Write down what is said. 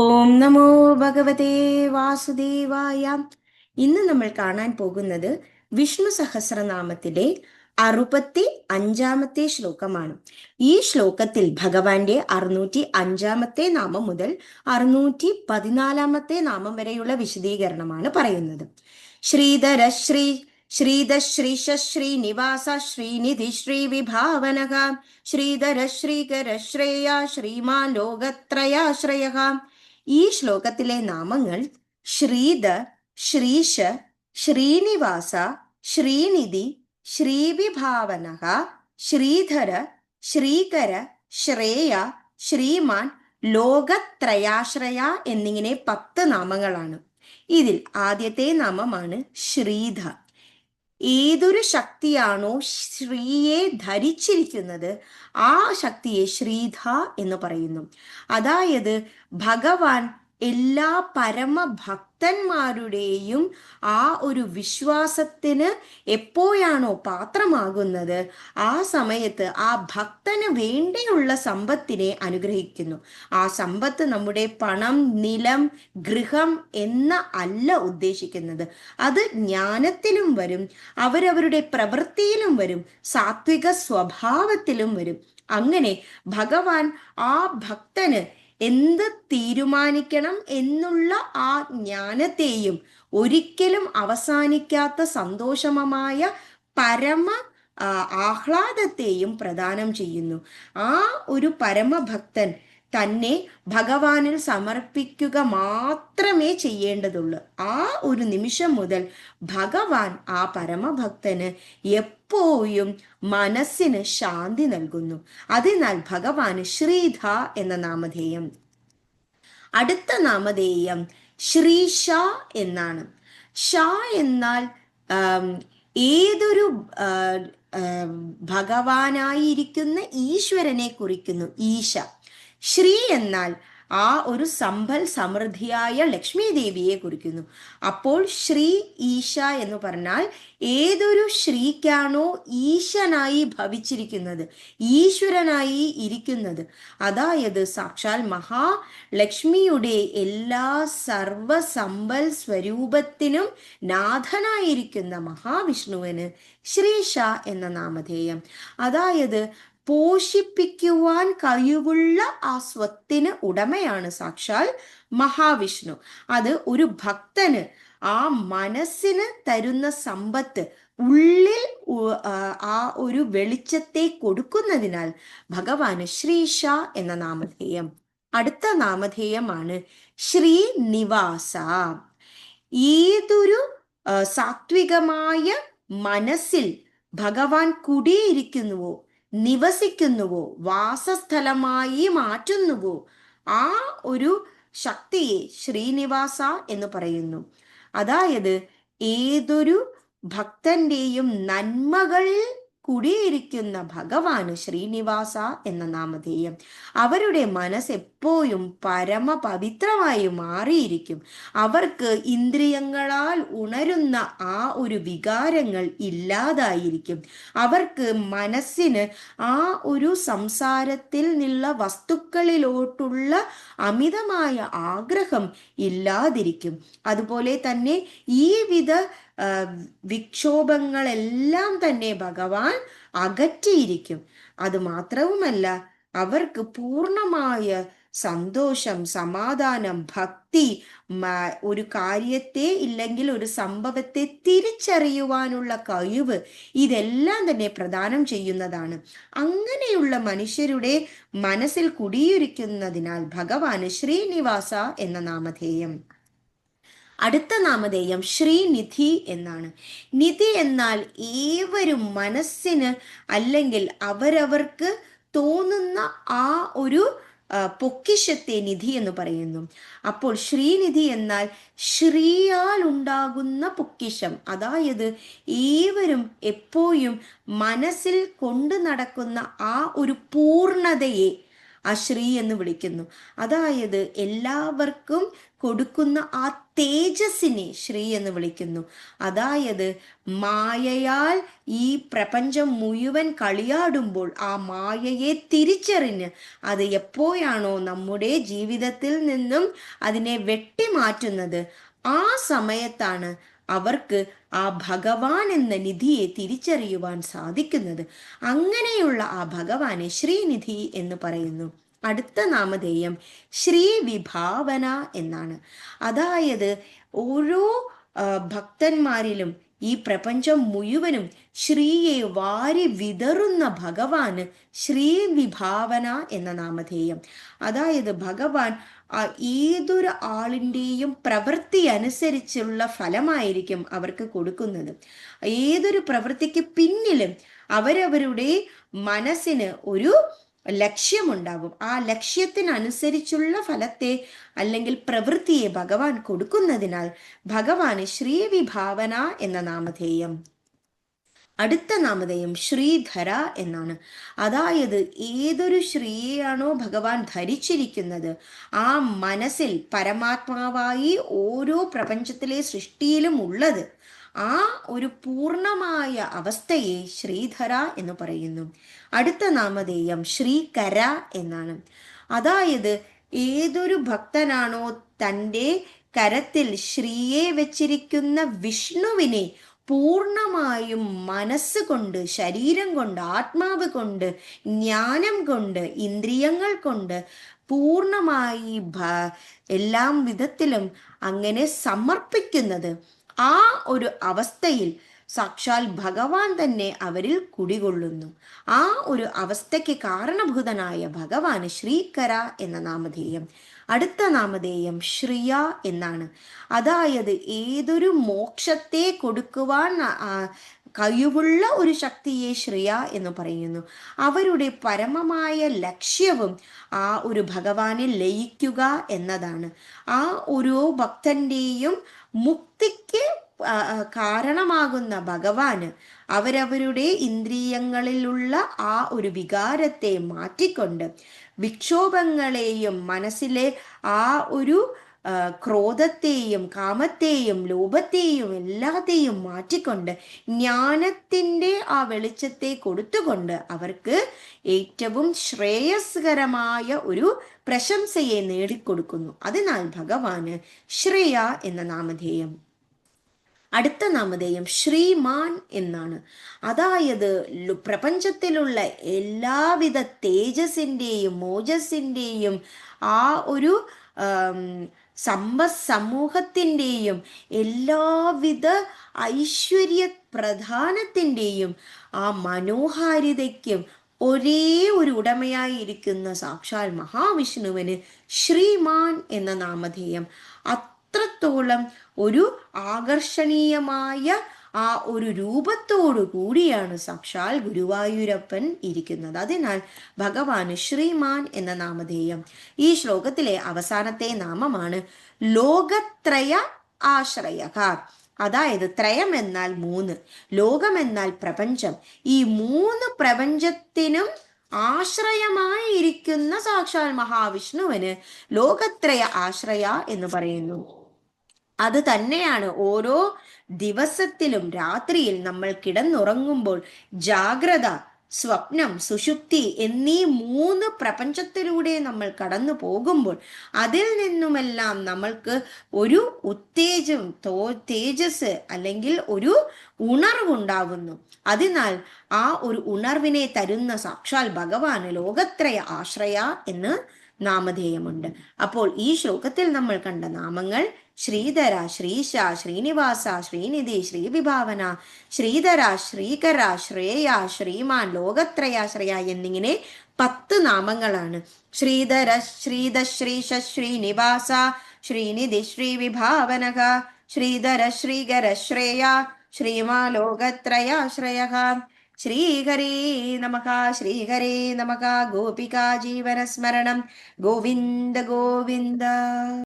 ഓം നമോ ഭഗവതേ വാസുദേവായ. ഇന്ന് നമ്മൾ കാണാൻ പോകുന്നത് വിഷ്ണു സഹസ്രനാമത്തിലെ 65-ാമത്തെ ശ്ലോകമാണ്. ഈ ശ്ലോകത്തിൽ ഭഗവാന്റെ 605-ാമത്തെ നാമം മുതൽ 614-ാമത്തെ നാമം വരെയുള്ള വിശദീകരണമാണ് പറയുന്നത്. ശ്രീധര ശ്രീധ ശ്രീനിവാസ ശ്രീനിധി ശ്രീവിഭാവനഃ ശ്രീധര ശ്രീകര ശ്രേയ ശ്രീമാൻ ലോകത്രയാശ്രയ. ഈ ശ്ലോകത്തിലെ നാമങ്ങൾ ശ്രീധർ, ശ്രീശ, ശ്രീനിവാസ, ശ്രീനിധി, ശ്രീവിഭാവനഃ, ശ്രീധര, ശ്രീകര, ശ്രേയ, ശ്രീമാൻ, ലോകത്രയാശ്രയ എന്നിങ്ങനെ 10 നാമങ്ങളാണ്. ഇതിൽ ആദ്യത്തെ നാമമാണ് ശ്രീധ. ഏതൊരു ശക്തിയാണോ ശ്രീയെ ധരിച്ചിരിക്കുന്നത് ആ ശക്തിയെ ശ്രീധ എന്ന് പറയുന്നു. അതായത് ഭഗവാൻ എല്ലാ പരമഭക്തന്മാരുടെയും ആ ഒരു വിശ്വാസത്തിന് എപ്പോഴാണോ പാത്രമാകുന്നത് ആ സമയത്ത് ആ ഭക്തന് വേണ്ടിയുള്ള സമ്പത്തിനെ അനുഗ്രഹിക്കുന്നു. ആ സമ്പത്ത് നമ്മുടെ പണം, നിലം, ഗൃഹം എന്ന അല്ല ഉദ്ദേശിക്കുന്നത്. അത് ജ്ഞാനത്തിലും വരും, അവരവരുടെ പ്രവൃത്തിയിലും വരും, സാത്വിക സ്വഭാവത്തിലും വരും. അങ്ങനെ ഭഗവാൻ ആ ഭക്തന് എന്ത് തീരുമാനിക്കണം എന്നുള്ള ആ ജ്ഞാനത്തെയും ഒരിക്കലും അവസാനിക്കാത്ത സന്തോഷമമായ പരമ ആഹ്ലാദത്തെയും പ്രദാനം ചെയ്യുന്നു. ആ ഒരു പരമഭക്തൻ തന്നെ ഭഗവാനിൽ സമർപ്പിക്കുക മാത്രമേ ചെയ്യേണ്ടതുള്ളൂ. ആ ഒരു നിമിഷം മുതൽ ഭഗവാൻ ആ പരമഭക്തന് എപ്പോഴും മനസ്സിന് ശാന്തി നൽകുന്നു. അതിനാൽ ഭഗവാന് ശ്രീധ എന്ന നാമധേയം. അടുത്ത നാമധേയം ശ്രീഷ എന്നാണ്. ഷ എന്നാൽ ഏതൊരു ഭഗവാനായിരിക്കുന്ന ഈശ്വരനെ കുറിക്കുന്നു, ഈശ. ശ്രീ എന്നാൽ ആ ഒരു സമ്പൽ സമൃദ്ധിയായ ലക്ഷ്മി ദേവിയെ കുറിക്കുന്നു. അപ്പോൾ ശ്രീ ഈശ എന്ന് പറഞ്ഞാൽ ഏതൊരു ശ്രീക്കാണോ ഈശനായി ഭവിച്ചിരിക്കുന്നത്, ഈശ്വരനായി ഇരിക്കുന്നത്, അതായത് സാക്ഷാൽ മഹാലക്ഷ്മിയുടെ എല്ലാ സർവസമ്പൽ സ്വരൂപത്തിനും നാഥനായിരിക്കുന്ന മഹാവിഷ്ണുവിന് ശ്രീഷ എന്ന നാമധേയം. അതായത് പോഷിപ്പിക്കുവാൻ കഴിവുള്ള ആ സ്വത്തിന് ഉടമയാണ് സാക്ഷാൽ മഹാവിഷ്ണു. അത് ഒരു ഭക്തന് ആ മനസ്സിന് തരുന്ന സമ്പത്ത് ഉള്ളിൽ ആ ഒരു വെളിച്ചത്തെ കൊടുക്കുന്നതിനാൽ ഭഗവാന് ശ്രീഷ എന്ന നാമധേയം. അടുത്ത നാമധേയമാണ് ശ്രീനിവാസ. ഏതൊരു സാത്വികമായ മനസ്സിൽ ഭഗവാൻ കുടിയിരിക്കുന്നുവോ, നിവസിക്കുന്നുവോ, വാസസ്ഥലമായി മാറ്റുന്നുവോ ആ ഒരു ശക്തിയെ ശ്രീനിവാസ എന്ന് പറയുന്നു. അതായത് ഏതൊരു ഭക്തന്റെയും നന്മകളിൽ കുടിയിരിക്കുന്ന ഭഗവാന് ശ്രീനിവാസ എന്ന നാമധേയം. അവരുടെ മനസ്സ് എപ്പോഴും പരമപവിത്രമായി മാറിയിരിക്കും. അവർക്ക് ഇന്ദ്രിയങ്ങളാൽ ഉണരുന്ന ആ ഒരു വികാരങ്ങൾ ഇല്ലാതായിരിക്കും. അവർക്ക് മനസ്സിന് ആ ഒരു സംസാരത്തിൽ നിന്നുള്ള വസ്തുക്കളിലോട്ടുള്ള അമിതമായ ആഗ്രഹം ഇല്ലാതിരിക്കും. അതുപോലെ തന്നെ ഈ വിധ വിക്ഷോഭങ്ങളെല്ലാം തന്നെ ഭഗവാൻ അകറ്റിയിരിക്കും. അത് മാത്രവുമല്ല, അവർക്ക് പൂർണ്ണമായ സന്തോഷം, സമാധാനം, ഭക്തി, ഒരു കാര്യത്തെ ഇല്ലെങ്കിൽ ഒരു സംഭവത്തെ തിരിച്ചറിയുവാനുള്ള കഴിവ്, ഇതെല്ലാം തന്നെ പ്രദാനം ചെയ്യുന്നതാണ്. അങ്ങനെയുള്ള മനുഷ്യരുടെ മനസ്സിൽ കുടിയിരിക്കുന്നതിനാൽ ഭഗവാന് ശ്രീനിവാസ എന്ന നാമധേയം. അടുത്ത നാമധേയം ശ്രീനിധി എന്നാണ്. നിധി എന്നാൽ ഏവരും മനസ്സിന് അല്ലെങ്കിൽ അവരവർക്ക് തോന്നുന്ന ആ ഒരു പൊക്കിഷത്തെ നിധി എന്ന് പറയുന്നു. അപ്പോൾ ശ്രീനിധി എന്നാൽ ശ്രീയാൽ ഉണ്ടാകുന്ന പൊക്കിഷം. അതായത് ഏവരും എപ്പോഴും മനസ്സിൽ കൊണ്ടു നടക്കുന്ന ആ ഒരു പൂർണ്ണതയെ, ആ ശ്രീ എന്ന് വിളിക്കുന്നു. അതായത് എല്ലാവർക്കും കൊടുക്കുന്ന ആ തേജസ്സിനെ ശ്രീ എന്ന് വിളിക്കുന്നു. അതായത് മായയാൽ ഈ പ്രപഞ്ചം മുഴുവൻ കളിയാടുമ്പോൾ ആ മായയെ തിരിച്ചറിഞ്ഞ് അത് എപ്പോഴാണോ നമ്മുടെ ജീവിതത്തിൽ നിന്നും അതിനെ വെട്ടിമാറ്റുന്നത്, ആ സമയത്താണ് അവർക്ക് ആ ഭഗവാൻ എന്ന നിധിയെ തിരിച്ചറിയുവാൻ സാധിക്കുന്നത്. അങ്ങനെയുള്ള ആ ഭഗവാനെ ശ്രീനിധി എന്ന് പറയുന്നു. അടുത്ത നാമധേയം ശ്രീ വിഭാവന എന്നാണ്. അതായത് ഓരോ ഭക്തന്മാരിലും ഈ പ്രപഞ്ചം മുഴുവനും ശ്രീയെ വാരി വിതറുന്ന ഭഗവാന് ശ്രീ വിഭാവന എന്ന നാമധേയം. അതായത് ഭഗവാൻ ഏതൊരു ആളിൻ്റെയും പ്രവൃത്തി അനുസരിച്ചുള്ള ഫലമായിരിക്കും അവർക്ക് കൊടുക്കുന്നത്. ഏതൊരു പ്രവൃത്തിക്ക് പിന്നിലും അവരവരുടെ മനസ്സിന് ഒരു ലക്ഷ്യമുണ്ടാകും. ആ ലക്ഷ്യത്തിനനുസരിച്ചുള്ള ഫലത്തെ അല്ലെങ്കിൽ പ്രവൃത്തിയെ ഭഗവാൻ കൊടുക്കുന്നതിനാൽ ഭഗവാന് ശ്രീവിഭാവന എന്ന നാമധേയം. അടുത്ത നാമധേയം ശ്രീധര എന്നാണ്. അതായത് ഏതൊരു ശ്രീയാണോ ഭഗവാൻ ധരിച്ചിരിക്കുന്നത്, ആ മനസ്സിൽ പരമാത്മാവായി ഓരോ പ്രപഞ്ചത്തിലെ സൃഷ്ടിയിലും ഉള്ളത്, ആ ഒരു പൂർണമായ അവസ്ഥയെ ശ്രീധര എന്ന് പറയുന്നു. അടുത്ത നാമധേയം ശ്രീകര എന്നാണ്. അതായത് ഏതൊരു ഭക്തനാണോ തൻ്റെ കരത്തിൽ ശ്രീയെ വെച്ചിരിക്കുന്ന വിഷ്ണുവിനെ പൂർണമായും മനസ്സുകൊണ്ട്, ശരീരം കൊണ്ട്, ആത്മാവ് കൊണ്ട്, ജ്ഞാനം കൊണ്ട്, ഇന്ദ്രിയങ്ങൾ കൊണ്ട് പൂർണമായി എല്ലാം വിധത്തിലും അങ്ങനെ സമർപ്പിക്കുന്നത്, ആ ഒരു അവസ്ഥയിൽ സാക്ഷാൽ ഭഗവാൻ തന്നെ അവരിൽ കുടികൊള്ളുന്നു. ആ ഒരു അവസ്ഥയ്ക്ക് കാരണഭൂതനായ ഭഗവാന് ശ്രീകര എന്ന നാമധേയം. അടുത്ത നാമധേയം ശ്രിയ എന്നാണ്. അതായത് ഏതൊരു മോക്ഷത്തെ കൊടുക്കുവാൻ കഴിവുള്ള ഒരു ശക്തിയെ ശ്രിയ എന്ന് പറയുന്നു. അവരുടെ പരമമായ ലക്ഷ്യവും ആ ഒരു ഭഗവാനെ ലയിക്കുക എന്നതാണ്. ആ ഓരോ ഭക്തന്റെയും മുക്തിക്ക് കാരണമാകുന്ന ഭഗവാന് അവരവരുടെ ഇന്ദ്രിയങ്ങളിലുള്ള ആ ഒരു വികാരത്തെ മാറ്റിക്കൊണ്ട് വിക്ഷോഭങ്ങളെയും മനസ്സിലെ ആ ഒരു ക്രോധത്തെയും കാമത്തെയും ലോഭത്തെയും എല്ലാത്തെയും മാറ്റിക്കൊണ്ട് ജ്ഞാനത്തിൻ്റെ ആ വെളിച്ചത്തെ കൊടുത്തുകൊണ്ട് അവർക്ക് ഏറ്റവും ശ്രേയസ്കരമായ ഒരു പ്രശംസയെ നേടിക്കൊടുക്കുന്നു. അതിനാൽ ഭഗവാന് ശ്രേയ എന്ന നാമധേയം. അടുത്ത നാമധേയം ശ്രീമാൻ എന്നാണ്. അതായത് പ്രപഞ്ചത്തിലുള്ള എല്ലാവിധ തേജസ്സിൻ്റെയും മോജസ്സിൻ്റെയും ആ ഒരു സമൂഹത്തിൻ്റെയും എല്ലാവിധ ഐശ്വര്യ പ്രധാനത്തിൻ്റെയും ആ മനോഹാരിതയ്ക്കും ഒരേ ഒരു ഉടമയായിരിക്കുന്ന സാക്ഷാൽ മഹാവിഷ്ണുവിന് ശ്രീമാൻ എന്ന നാമധേയം. അത്രത്തോളം ഒരു ആകർഷണീയമായ ആ ഒരു രൂപത്തോടു കൂടിയാണ് സാക്ഷാൽ ഗുരുവായൂരപ്പൻ ഇരിക്കുന്നത്. അതിനാൽ ഭഗവാന് ശ്രീമാൻ എന്ന നാമധേയം. ഈ ശ്ലോകത്തിലെ അവസാനത്തെ നാമമാണ് ലോകത്രയ ആശ്രയക. അതായത് ത്രയം എന്നാൽ മൂന്ന്, ലോകം എന്നാൽ പ്രപഞ്ചം. ഈ മൂന്ന് പ്രപഞ്ചത്തിനും ആശ്രയമായിരിക്കുന്ന സാക്ഷാൽ മഹാവിഷ്ണുവിന് ലോകത്രയ ആശ്രയ എന്ന് പറയുന്നു. അത് തന്നെയാണ് ഓരോ ദിവസത്തിലും രാത്രിയിൽ നമ്മൾ കിടന്നുറങ്ങുമ്പോൾ ജാഗ്രത, സ്വപ്നം, സുഷുപ്തി എന്നീ മൂന്ന് പ്രപഞ്ചത്തിലൂടെ നമ്മൾ കടന്നു പോകുമ്പോൾ അതിൽ നിന്നുമെല്ലാം നമ്മൾക്ക് ഒരു തേജസ് അല്ലെങ്കിൽ ഒരു ഉണർവുണ്ടാകുന്നു. അതിനാൽ ആ ഒരു ഉണർവിനെ തരുന്ന സാക്ഷാൽ ഭഗവാന് ലോകത്രയ ആശ്രയ എന്ന് നാമധേയമുണ്ട്. അപ്പോൾ ഈ ശ്ലോകത്തിൽ നമ്മൾ കണ്ട നാമങ്ങൾ ശ്രീധര, ശ്രീശ, ശ്രീനിവാസ, ശ്രീനിധി, ശ്രീവിഭാവന, ശ്രീധര, ശ്രീകര, ശ്രേയ, ശ്രീമാൻ, ലോകത്രയാശ്രയ എന്നിങ്ങനെ 10 നാമങ്ങളാണ്. ശ്രീധര, ശ്രീശ, ശ്രീനിവാസ, ശ്രീനിധി, ശ്രീവിഭാവനക, ശ്രീധര, ശ്രീകര, ശ്രേയ, ശ്രീമാ, ലോകത്രയാശ്രയ. ശ്രീഹരേ നമഃ, ശ്രീഹരേ നമഃ. ഗോപികാ ജീവനസ്മരണം. ഗോവിന്ദ ഗോവിന്ദ.